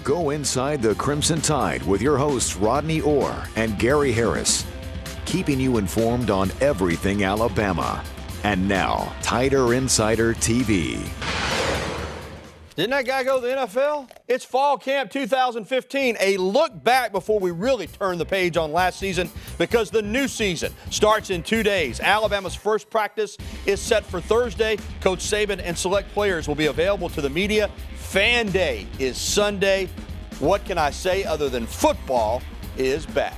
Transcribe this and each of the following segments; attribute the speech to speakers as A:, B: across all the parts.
A: Go inside the Crimson Tide with your hosts Rodney Orr and Gary Harris, keeping you informed on everything Alabama. And now, Tider Insider TV.
B: Didn't that guy go to the NFL? It's Fall Camp 2015, a look back before we really turn the page on last season, because the new season starts in 2 days. Alabama's first practice is set for Thursday. Coach Saban and select players will be available to the media. Fan Day is Sunday. What can I say other than football is back?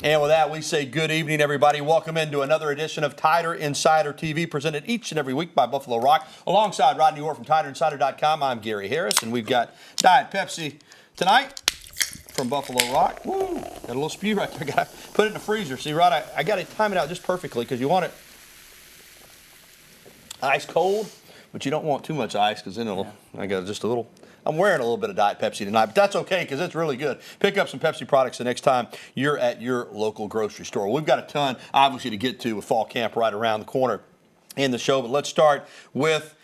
B: And with that, we say good evening, everybody. Welcome into another edition of Tider Insider TV, presented each and every week by Buffalo Rock. Alongside Rodney Orr from TiderInsider.com, I'm Gary Harris, and we've got Diet Pepsi tonight from Buffalo Rock. Woo, got a little spew right there. Got to put it in the freezer. See, Rod, I got to time it out just perfectly because you want it ice cold, but you don't want too much ice because then I got just a little. I'm wearing a little bit of Diet Pepsi tonight, but that's okay because it's really good. Pick up some Pepsi products the next time you're at your local grocery store. We've got a ton, obviously, to get to with fall camp right around the corner in the show, but let's start with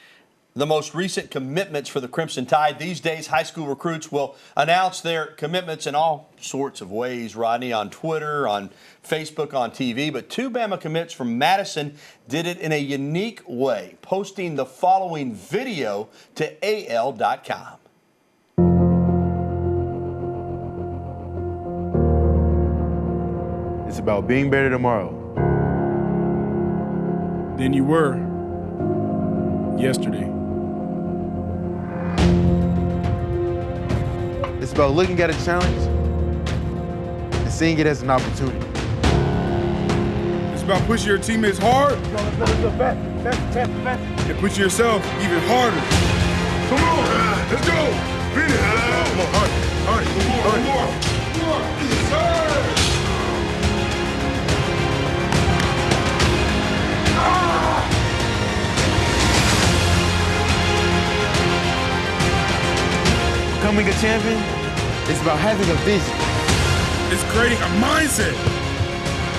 B: the most recent commitments for the Crimson Tide. These days, high school recruits will announce their commitments in all sorts of ways, Rodney, on Twitter, on Facebook, on TV. But two Bama commits from Madison did it in a unique way, posting the following video to AL.com.
C: It's about being better tomorrow
D: than you were yesterday.
C: It's about looking at a challenge and seeing it as an opportunity.
D: It's about pushing your teammates hard and pushing yourself even harder.
E: Come on, let's go. Finish. Come on, Hardy. More.
C: Becoming a champion is about having a vision.
D: It's creating a mindset,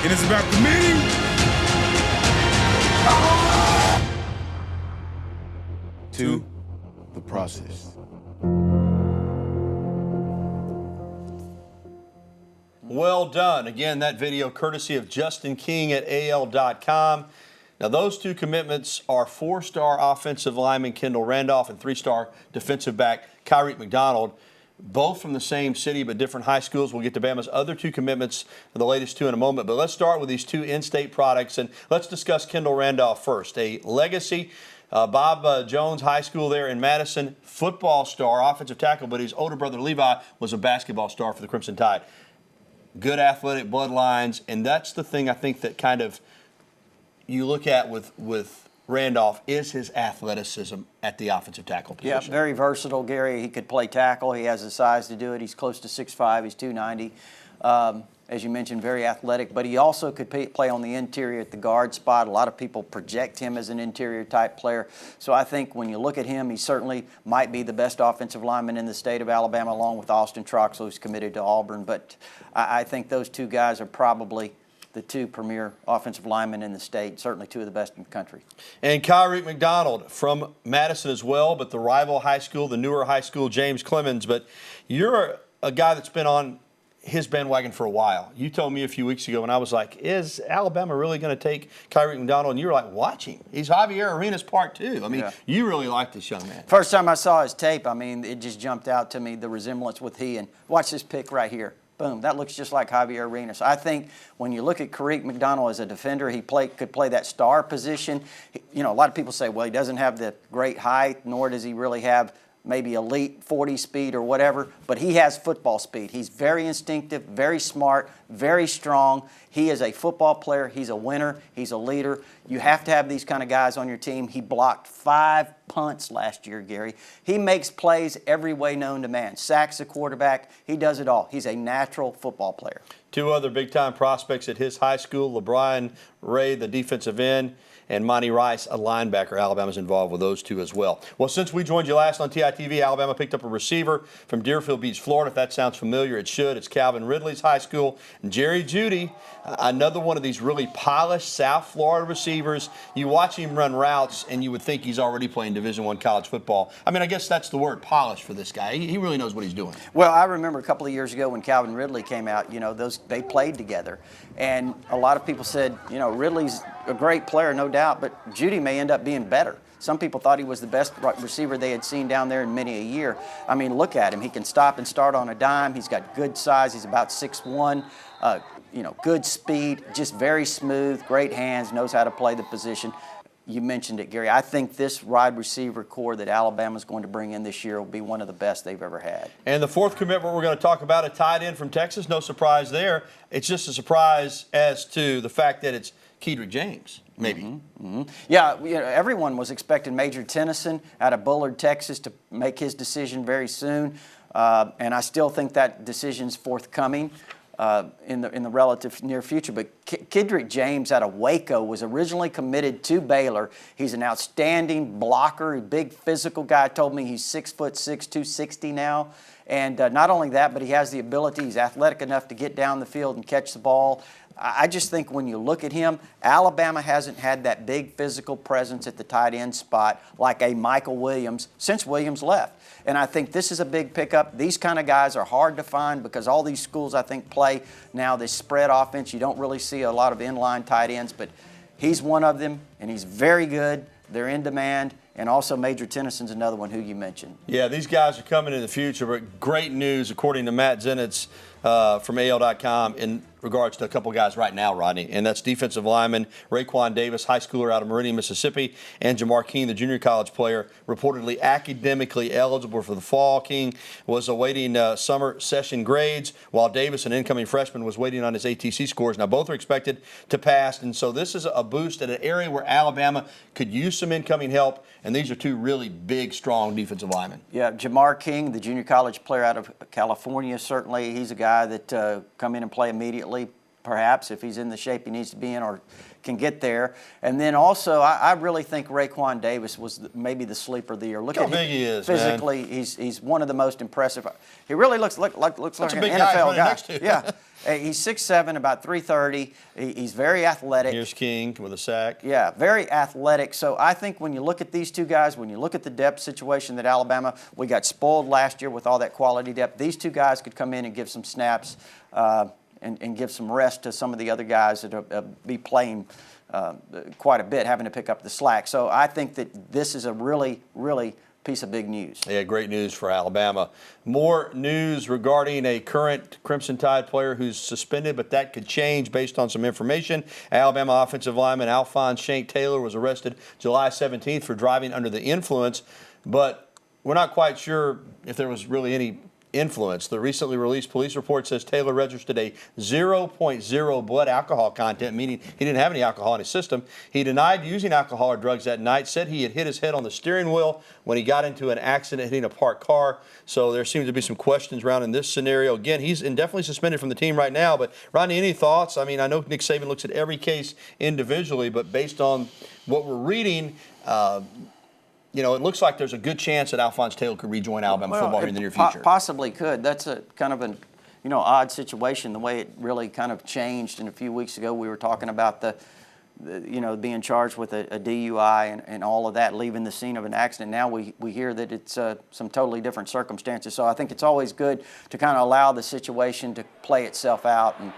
D: and it's about committing
C: to the process.
B: Well done. Again, that video courtesy of Justin King at AL.com. Now, those two commitments are 4-star offensive lineman Kendall Randolph and 3-star defensive back Kyrie McDonald, both from the same city but different high schools. We'll get to Bama's other two commitments, the latest two, in a moment. But let's start with these two in-state products, and let's discuss Kendall Randolph first. A legacy, Bob Jones High School there in Madison, football star, offensive tackle, but his older brother Levi was a basketball star for the Crimson Tide. Good athletic bloodlines, and that's the thing I think that kind of you look at with Randolph is his athleticism at the offensive tackle position.
F: Yeah, very versatile, Gary. He could play tackle. He has the size to do it. He's close to 6'5". He's 290. As you mentioned, very athletic. But he also could play on the interior at the guard spot. A lot of people project him as an interior type player. So I think when you look at him, he certainly might be the best offensive lineman in the state of Alabama, along with Austin Troxel, who's committed to Auburn. But I think those two guys are probably the two premier offensive linemen in the state, certainly two of the best in the country.
B: And Kyrie McDonald from Madison as well, but the rival high school, the newer high school, James Clemens. But you're a guy that's been on his bandwagon for a while. You told me a few weeks ago, and I was like, is Alabama really going to take Kyrie McDonald? And you were like, watch him. He's Javier Arenas Part 2. I mean, You really like this young man.
F: First time I saw his tape, I mean, it just jumped out to me, the resemblance with he. And watch this pick right here. Boom, that looks just like Javier Arenas. I think when you look at Kareem McDonald as a defender, he could play that star position. You know, a lot of people say, well, he doesn't have the great height, nor does he really have maybe elite 40 speed or whatever, but he has football speed. He's very instinctive, very smart, very strong. He is a football player. He's a winner. He's a leader. You have to have these kind of guys on your team. He blocked 5 punts last year, Gary. He makes plays every way known to man. Sacks the quarterback. He does it all. He's a natural football player.
B: Two other big-time prospects at his high school, LeBron Ray, the defensive end, and Monty Rice, a linebacker. Alabama's involved with those two as well. Well, since we joined you last on TITV, Alabama picked up a receiver from Deerfield Beach, Florida. If that sounds familiar, it should. It's Calvin Ridley's high school. And Jerry Jeudy, another one of these really polished South Florida receivers. You watch him run routes, and you would think he's already playing Division I college football. I mean, I guess that's the word, polished, for this guy. He really knows what he's doing.
F: Well, I remember a couple of years ago when Calvin Ridley came out, they played together. And a lot of people said, Ridley's a great player, no doubt, but Jeudy may end up being better. Some people thought he was the best receiver they had seen down there in many a year. I mean, look at him. He can stop and start on a dime. He's got good size. He's about 6'1", good speed, just very smooth, great hands, knows how to play the position. You mentioned it, Gary. I think this wide receiver core that Alabama's going to bring in this year will be one of the best they've ever had.
B: And the fourth commitment we're going to talk about, a tight end from Texas. No surprise there. It's just a surprise as to the fact that it's Kedrick James, maybe.
F: Mm-hmm. Mm-hmm. Yeah, everyone was expecting Major Tennyson out of Bullard, Texas, to make his decision very soon. And I still think that decision's forthcoming. In the relative near future. But Kedrick James out of Waco was originally committed to Baylor. He's an outstanding blocker, a big physical guy. Told me he's 6'6", 260 now. And not only that, but he has the ability, he's athletic enough to get down the field and catch the ball. I just think when you look at him, Alabama hasn't had that big physical presence at the tight end spot like a Michael Williams since Williams left. And I think this is a big pickup. These kind of guys are hard to find because all these schools, I think, play now this spread offense. You don't really see a lot of inline tight ends, but he's one of them, and he's very good. They're in demand. And also Major Tennyson's another one who you mentioned.
B: Yeah, these guys are coming in the future, but great news, according to Matt Zenitz from AL.com, in regards to a couple guys right now, Rodney, and that's defensive lineman Raekwon Davis, high schooler out of Meridian, Mississippi, and Jamar King, the junior college player, reportedly academically eligible for the fall. King was awaiting summer session grades, while Davis, an incoming freshman, was waiting on his ATC scores. Now, both are expected to pass, and so this is a boost at an area where Alabama could use some incoming help, and these are two really big, strong defensive linemen.
F: Yeah, Jamar King, the junior college player out of California, certainly he's a guy that come in and play immediately, perhaps, if he's in the shape he needs to be in or can get there. And then also, I really think Raekwon Davis was maybe the sleeper of the year. Look
B: how
F: at
B: big he is,
F: physically,
B: man.
F: He's one of the most impressive. He really looks like an NFL guy.
B: Next to you.
F: Yeah. He's 6'7", about 330. He's very athletic.
B: Here's King with a sack.
F: Yeah, very athletic. So I think when you look at these two guys, when you look at the depth situation that Alabama, we got spoiled last year with all that quality depth. These two guys could come in and give some snaps and give some rest to some of the other guys that be playing quite a bit, having to pick up the slack. So I think that this is a really, really piece of big news.
B: Yeah, great news for Alabama. More news regarding a current Crimson Tide player who's suspended, but that could change based on some information. Alabama offensive lineman Alfons Taylor was arrested July 17th for driving under the influence, but we're not quite sure if there was really any influence. The recently released police report says Taylor registered a 0.0 blood alcohol content, meaning he didn't have any alcohol in his system. He denied using alcohol or drugs that night, said he had hit his head on the steering wheel when he got into an accident hitting a parked car. So there seems to be some questions around in this scenario. Again, he's indefinitely suspended from the team right now, but Rodney, any thoughts? I mean, I know Nick Saban looks at every case individually, but based on what we're reading, it looks like there's a good chance that Alfons Taylor could rejoin Alabama football here in the near future.
F: Possibly could. That's a kind of an odd situation, the way it really kind of changed. And a few weeks ago, we were talking about the being charged with a DUI and all of that, leaving the scene of an accident. Now we hear that it's some totally different circumstances. So I think it's always good to kind of allow the situation to play itself out, and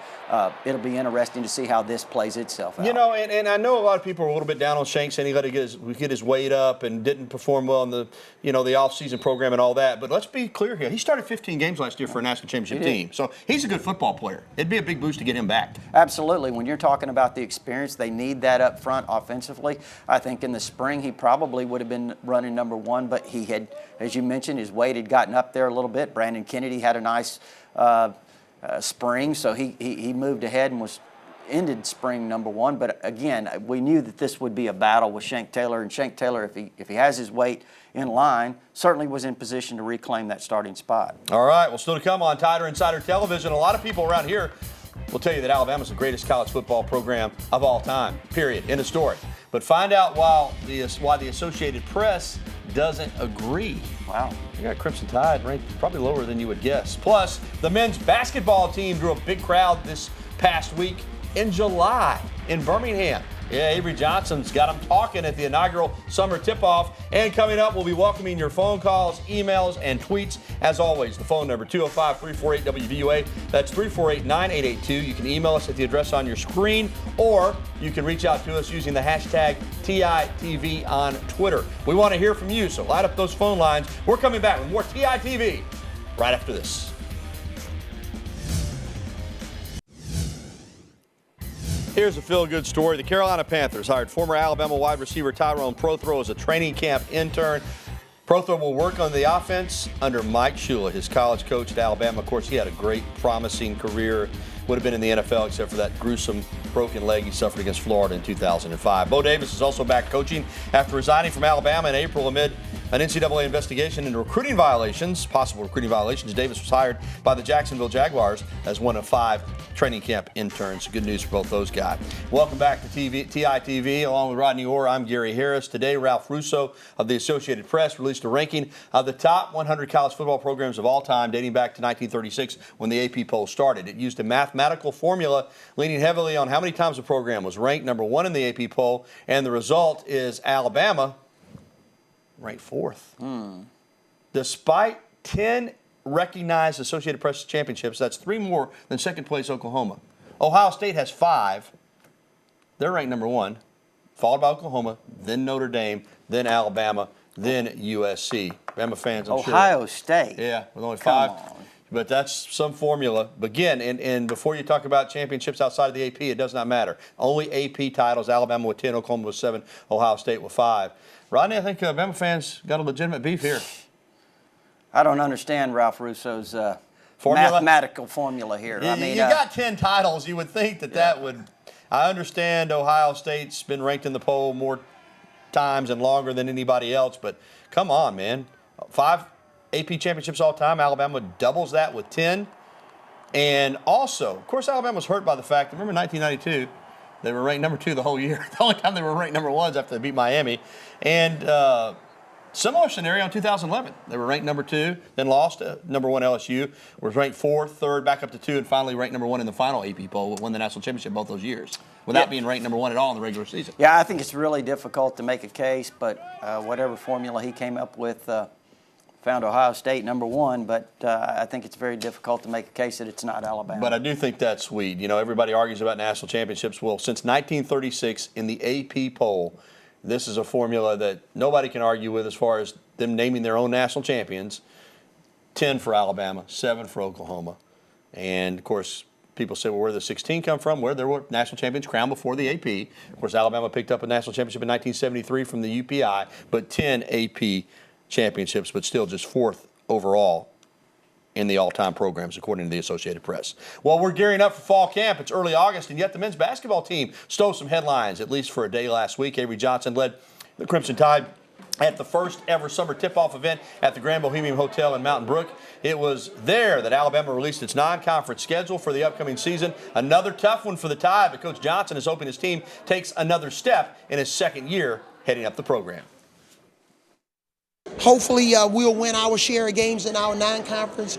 F: it'll be interesting to see how this plays itself out.
B: And I know a lot of people are a little bit down on Shanks, saying he let to get his weight up and didn't perform well in the off-season program and all that. But let's be clear here. He started 15 games last year for a national championship team. So he's a good football player. It'd be a big boost to get him back.
F: Absolutely. When you're talking about the experience, they need that up front offensively. I think in the spring he probably would have been running number one, but he had, as you mentioned, his weight had gotten up there a little bit. Brandon Kennedy had a nice spring, so he moved ahead and ended spring number one. But again, we knew that this would be a battle with Shank Taylor, and Shank Taylor, if he has his weight in line, certainly was in position to reclaim that starting spot.
B: All right, well, still to come on Tider Insider Television. A lot of people around here will tell you that Alabama's the greatest college football program of all time, period. End of story. But find out why the Associated Press doesn't agree.
F: Wow.
B: You got Crimson Tide ranked probably lower than you would guess. Plus, the men's basketball team drew a big crowd this past week in July in Birmingham. Yeah, Avery Johnson's got them talking at the inaugural summer tip-off. And coming up, we'll be welcoming your phone calls, emails, and tweets. As always, the phone number 205-348-WVUA. That's 348-9882. You can email us at the address on your screen, or you can reach out to us using the hashtag TITV on Twitter. We want to hear from you, so light up those phone lines. We're coming back with more TITV right after this. Here's a feel-good story. The Carolina Panthers hired former Alabama wide receiver Tyrone Prothro as a training camp intern. Prothro will work on the offense under Mike Shula, his college coach at Alabama. Of course, he had a great, promising career. Would have been in the NFL except for that gruesome broken leg he suffered against Florida in 2005. Bo Davis is also back coaching after resigning from Alabama in April amid an NCAA investigation into recruiting violations, possible recruiting violations. Davis was hired by the Jacksonville Jaguars as one of 5 training camp interns. Good news for both those guys. Welcome back to TITV. Along with Rodney Orr, I'm Gary Harris. Today, Ralph Russo of the Associated Press released a ranking of the top 100 college football programs of all time, dating back to 1936 when the AP poll started. It used a mathematical formula leaning heavily on how many times a program was ranked number 1 in the AP poll, and the result is Alabama ranked 4th. Despite 10 recognized Associated Press championships, that's 3 more than second place Oklahoma. Ohio State has 5. They're ranked number 1, followed by Oklahoma, then Notre Dame, then Alabama, then USC. Bama fans, I'm sure.
F: Ohio State.
B: Yeah, with only
F: Come
B: 5.
F: on.
B: But that's some formula. But again, and before you talk about championships outside of the AP, it does not matter. Only AP titles, Alabama with 10, Oklahoma with 7, Ohio State with 5. Rodney, I think Bama fans got a legitimate beef here.
F: I don't understand Ralph Russo's mathematical formula here. I mean,
B: you got 10 titles. You would think that would. I understand Ohio State's been ranked in the poll more times and longer than anybody else, but come on, man. 5 AP championships all time. Alabama doubles that with 10. And also, of course, Alabama was hurt by the fact that, remember 1992, they were ranked number 2 the whole year. The only time they were ranked number 1 is after they beat Miami. And similar scenario in 2011. They were ranked number 2, then lost to number 1 LSU, was ranked 4th, 3rd, back up to 2, and finally ranked number 1 in the final AP poll, won the national championship both those years, without being ranked number 1 at all in the regular season.
F: Yeah, I think it's really difficult to make a case, but whatever formula he came up with found Ohio State number 1, but I think it's very difficult to make a case that it's not Alabama.
B: But I do think that's sweet. You know, everybody argues about national championships. Well, since 1936 in the AP poll, this is a formula that nobody can argue with as far as them naming their own national champions. 10 for Alabama, 7 for Oklahoma. And, of course, people say, well, where did the 16 come from? Where there were national champions crowned before the AP. Of course, Alabama picked up a national championship in 1973 from the UPI, but 10 AP championships, but still just 4th overall in the all-time programs, according to the Associated Press. Well, we're gearing up for fall camp. It's early August, and yet the men's basketball team stole some headlines, at least for a day last week. Avery Johnson led the Crimson Tide at the first ever summer tip-off event at the Grand Bohemian Hotel in Mountain Brook. It was there that Alabama released its non-conference schedule for the upcoming season. Another tough one for the Tide, but Coach Johnson is hoping his team takes another step in his second year heading up the program.
G: Hopefully we'll win our share of games in our non-conference,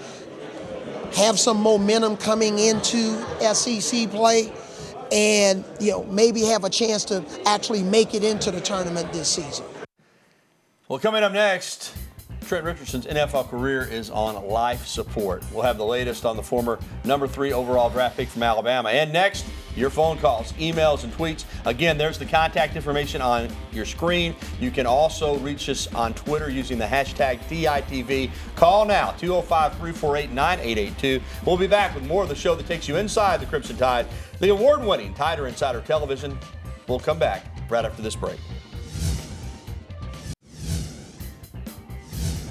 G: have some momentum coming into SEC play, and maybe have a chance to actually make it into the tournament this season.
B: Well, coming up next, Trent Richardson's NFL career is on life support. We'll have the latest on the former number 3 overall draft pick from Alabama. And next, your phone calls, emails, and tweets. Again, there's the contact information on your screen. You can also reach us on Twitter using the hashtag TITV. Call now, 205-348-9882. We'll be back with more of the show that takes you inside the Crimson Tide, the award-winning Tider Insider Television. We'll come back right after this break.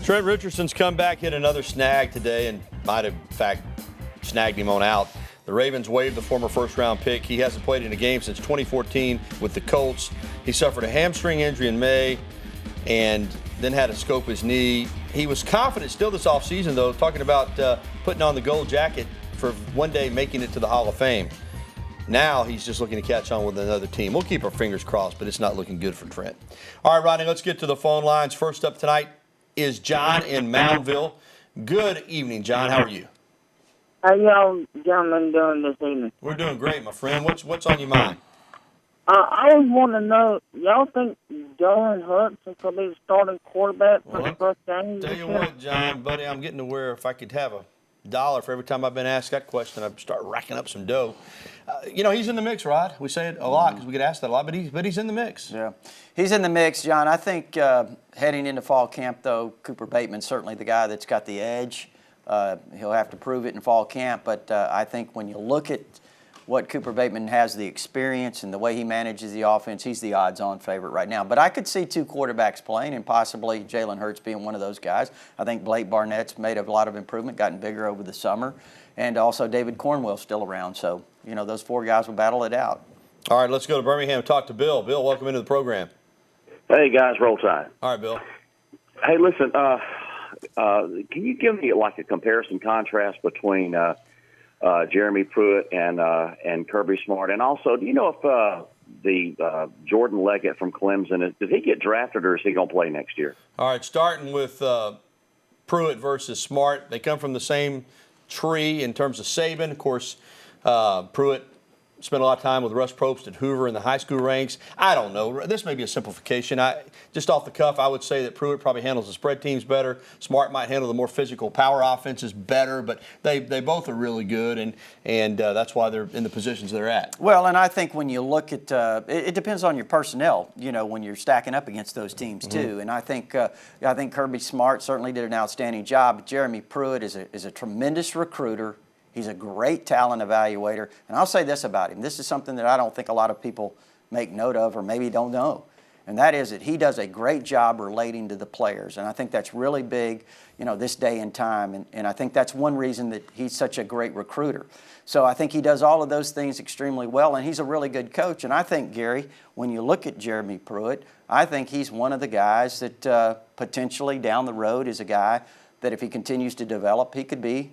B: Trent Richardson's comeback hit another snag today and might have, in fact, snagged him on out. The Ravens waived the former first-round pick. He hasn't played in a game since 2014 with the Colts. He suffered a hamstring injury in May and then had to scope his knee. He was confident still this offseason, though, talking about putting on the gold jacket for one day making it to the Hall of Fame. Now he's just looking to catch on with another team. We'll keep our fingers crossed, but it's not looking good for Trent. All right, Rodney, let's get to the phone lines. First up tonight is John in Moundville. Good evening, John. How are you?
H: How y'all gentlemen doing this evening?
B: We're doing great, my friend. What's on your mind?
H: I always want to know, y'all think Jalen Hurts is going to be the starting quarterback for the first game?
B: Tell you what, John, buddy, I'm getting to where if I could have $1 for every time I've been asked that question, I'd start racking up some dough. He's in the mix, Rod. We say it a lot because we get asked that a lot, but he's in the mix.
F: Yeah, he's in the mix, John. I think heading into fall camp, though, Cooper Bateman's certainly the guy that's got the edge. He'll have to prove it in fall camp, but I think when you look at what Cooper Bateman has, the experience and the way he manages the offense, he's the odds-on favorite right now. But I could see two quarterbacks playing and possibly Jalen Hurts being one of those guys. I think Blake Barnett's made a lot of improvement, gotten bigger over the summer, and also David Cornwell's still around. So, those four guys will battle it out.
B: All right, let's go to Birmingham and talk to Bill. Bill, welcome into the program.
I: Hey, guys, roll tide.
B: All right, Bill.
I: Hey, listen, can you give me like a comparison contrast between Jeremy Pruitt and Kirby Smart? And also, do you know if the Jordan Leggett from Clemson, does he get drafted or is he going to play next year?
B: All right, starting with Pruitt versus Smart. They come from the same tree in terms of Saban. Of course, Pruitt spent a lot of time with Russ Probst at Hoover in the high school ranks. I don't know. This may be a simplification. Just off the cuff, I would say that Pruitt probably handles the spread teams better. Smart might handle the more physical power offenses better, but they both are really good, and that's why they're in the positions they're at.
F: Well, and I think when you look at it depends on your personnel, when you're stacking up against those teams too. And I think Kirby Smart certainly did an outstanding job. Jeremy Pruitt is a tremendous recruiter. He's a great talent evaluator. And I'll say this about him. This is something that I don't think a lot of people make note of or maybe don't know. And that is that he does a great job relating to the players. And I think that's really big, this day and time. And I think that's one reason that he's such a great recruiter. So I think he does all of those things extremely well, and he's a really good coach. And I think, Gary, when you look at Jeremy Pruitt, I think he's one of the guys that potentially down the road is a guy that if he continues to develop, he could be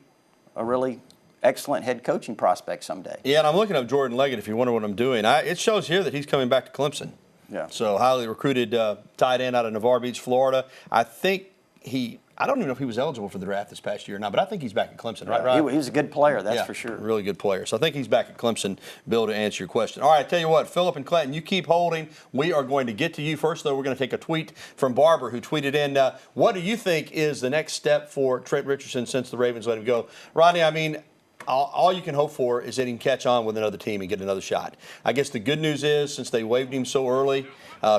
F: a really excellent head coaching prospect someday.
B: Yeah, and I'm looking up Jordan Leggett if you wonder what I'm doing. It shows here that he's coming back to Clemson.
F: Yeah.
B: So highly recruited tight end out of Navarre Beach, Florida. I think I don't even know if he was eligible for the draft this past year or not, but I think he's back at Clemson, right, Ryan?
F: He was a good player, that's for sure.
B: Really good player. So I think he's back at Clemson, Bill, to answer your question. All right, I tell you what, Philip and Clinton, you keep holding. We are going to get to you first, though. We're going to take a tweet from Barber, who tweeted in, what do you think is the next step for Trent Richardson since the Ravens let him go? Rodney, all you can hope for is that he can catch on with another team and get another shot. I guess the good news is, since they waived him so early,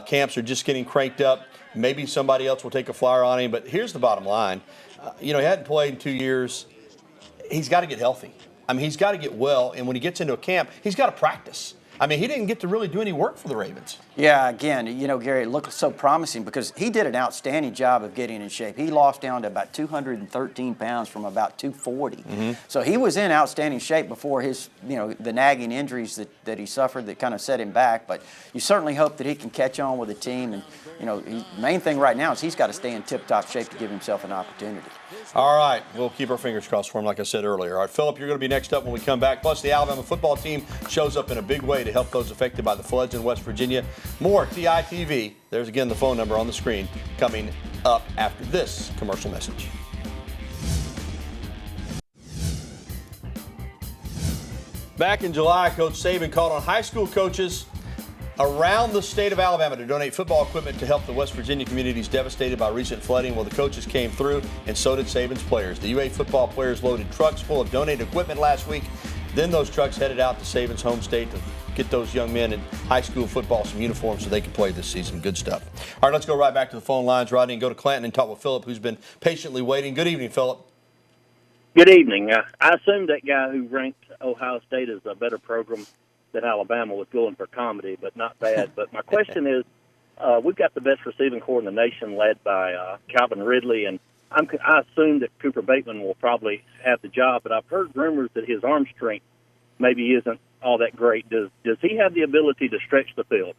B: camps are just getting cranked up. Maybe somebody else will take a flyer on him. But here's the bottom line. He hadn't played in 2 years. He's got to get healthy. He's got to get well. And when he gets into a camp, he's got to practice. He didn't get to really do any work for the Ravens.
F: Yeah, again, Gary, it looked so promising because he did an outstanding job of getting in shape. He lost down to about 213 pounds from about 240. Mm-hmm. So he was in outstanding shape before his, the nagging injuries that he suffered that kind of set him back. But you certainly hope that he can catch on with the team. And, the main thing right now is he's got to stay in tip-top shape to give himself an opportunity.
B: All right. We'll keep our fingers crossed for him, like I said earlier. All right, Philip, you're going to be next up when we come back. Plus, the Alabama football team shows up in a big way to help those affected by the floods in West Virginia. More TITV. There's, again, the phone number on the screen coming up after this commercial message. Back in July, Coach Saban called on high school coaches around the state of Alabama to donate football equipment to help the West Virginia communities devastated by recent flooding. Well, the coaches came through, and so did Saban's players. The UA football players loaded trucks full of donated equipment last week. Then those trucks headed out to Saban's home state to get those young men in high school football some uniforms so they can play this season. Good stuff. All right, let's go right back to the phone lines, Rodney, and go to Clanton and talk with Philip, who's been patiently waiting. Good evening, Philip.
J: Good evening. I assume that guy who ranked Ohio State as a better program than Alabama was going for comedy, but not bad. But my question is, we've got the best receiving corps in the nation led by Calvin Ridley, and I assume that Cooper Bateman will probably have the job, but I've heard rumors that his arm strength maybe isn't all that great. Does he have the ability to stretch the field?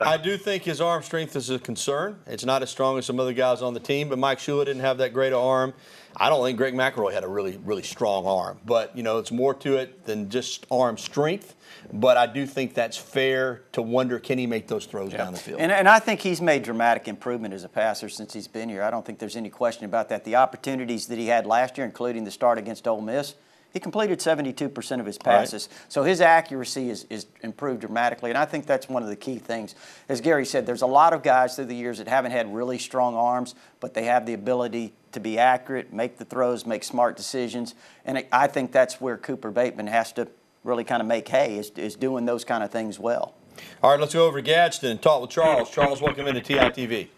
B: I do think his arm strength is a concern. It's not as strong as some other guys on the team, but Mike Shula didn't have that great an arm. I don't think Greg McElroy had a really, really strong arm. But, you know, it's more to it than just arm strength. But I do think that's fair to wonder, can he make those throws down the field?
F: And I think he's made dramatic improvement as a passer since he's been here. I don't think there's any question about that. The opportunities that he had last year, including the start against Ole Miss, he completed 72% of his passes. Right. So his accuracy is improved dramatically, and I think that's one of the key things. As Gary said, there's a lot of guys through the years that haven't had really strong arms, but they have the ability to be accurate, make the throws, make smart decisions, and I think that's where Cooper Bateman has to really kind of make hay, is doing those kind of things well.
B: All right, let's go over to Gadsden and talk with Charles. Charles, welcome into TITV.
K: Hey,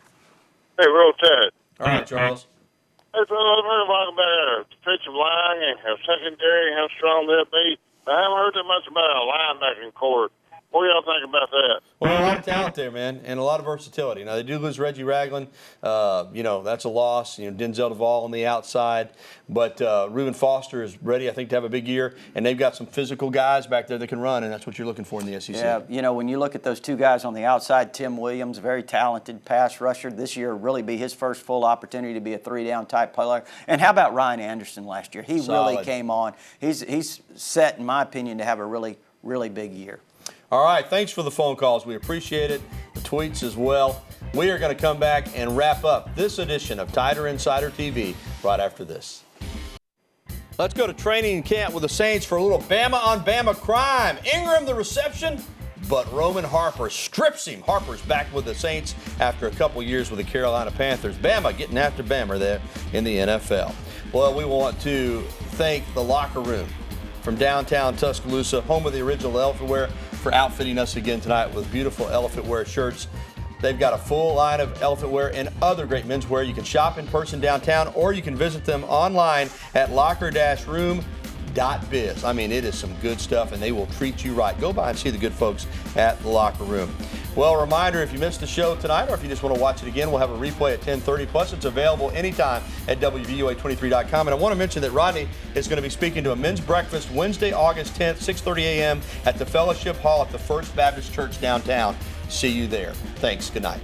K: real tight.
B: All right, Charles.
K: Hey, fellas, we're talking about our defensive line and our secondary, how strong they'll be. I haven't heard that much about our linebacking court. What do y'all think about that?
B: Well, a lot of talent there, man, and a lot of versatility. Now, they do lose Reggie Ragland. You know, that's a loss. You know, Denzel Duvall on the outside. But Reuben Foster is ready, I think, to have a big year. And they've got some physical guys back there that can run, and that's what you're looking for in the SEC.
F: Yeah, you know, when you look at those two guys on the outside, Tim Williams, very talented pass rusher. This year really be his first full opportunity to be a three-down type player. And how about Ryan Anderson last year? He really came on. He's set, in my opinion, to have a really, really big year.
B: All right, thanks for the phone calls. We appreciate it. The tweets as well. We are going to come back and wrap up this edition of Tider Insider TV right after this. Let's go to training camp with the Saints for a little Bama on Bama crime. Ingram the reception, but Roman Harper strips him. Harper's back with the Saints after a couple years with the Carolina Panthers. Bama getting after Bama there in the NFL. Well, we want to thank the Locker Room from downtown Tuscaloosa, home of the original Elephant Wear, for outfitting us again tonight with beautiful Elephant Wear shirts. They've got a full line of Elephant Wear and other great menswear. You can shop in person downtown, or you can visit them online at locker-room.biz. I mean, it is some good stuff, and they will treat you right. Go by and see the good folks at the Locker Room. Well, a reminder, if you missed the show tonight, or if you just want to watch it again, we'll have a replay at 10:30. Plus, it's available anytime at WVUA23.com. And I want to mention that Rodney is going to be speaking to a men's breakfast Wednesday, August 10th, 6:30 a.m. at the Fellowship Hall at the First Baptist Church downtown. See you there. Thanks. Good night.